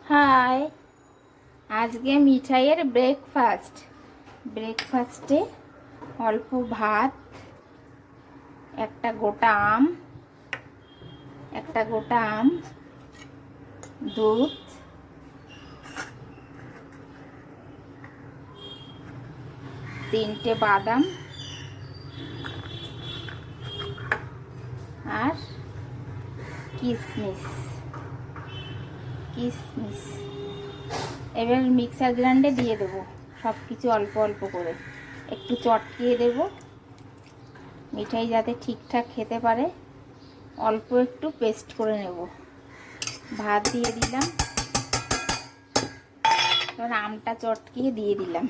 High, আজকে মিঠাইয়ের ব্রেকফাস্টে অল্প ভাত, একটা গোটা আম, দুধ, তিনটে বাদাম আর কিশমিশ। এবার মিক্সার গ্রাইন্ডে দিয়ে দেবো সব কিছু অল্প অল্প করে, একটু চটকিয়ে দেব মিঠাই যাতে ঠিকঠাক খেতে পারে। অল্প একটু পেস্ট করে নেব। ভাত দিয়ে দিলাম, এবার আমটা চটকিয়ে দিয়ে দিলাম,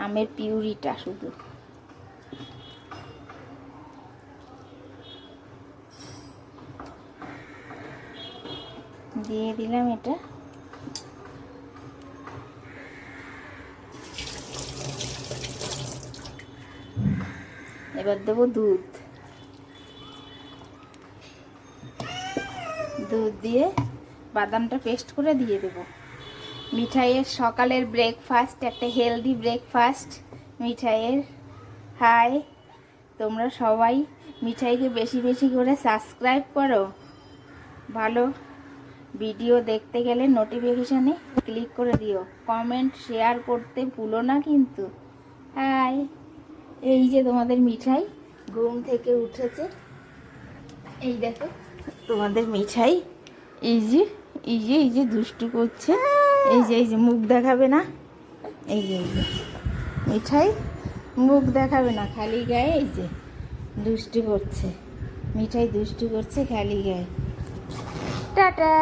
আমের পিউরিটা শুধু দিয়ে দিলাম। এটা এবার দেবো দুধ দিয়ে বাদামটা পেস্ট করে দিয়ে দেবো। মিঠাইয়ের সকালের ব্রেকফাস্ট, একটা হেলদি ব্রেকফাস্ট মিঠাইয়ের। হাই, তোমরা সবাই মিঠাইকে বেশি বেশি করে সাবস্ক্রাইব করো। ভালো ভিডিও দেখতে গেলে নোটিফিকেশানে ক্লিক করে দিও, কমেন্ট শেয়ার করতে ভুলো না কিন্তু। হাই, এই যে তোমাদের মিঠাই ঘুম থেকে উঠেছে, এই দেখো তোমাদের মিঠাই, এই যে দুষ্টু করছে, এই যে মুখ দেখাবে না, এই যে মিঠাই মুখ দেখাবে না, খালি গায়ে এই যে দুষ্টু করছে। মিঠাই দুষ্টু করছে খালি গায়ে। টাটা।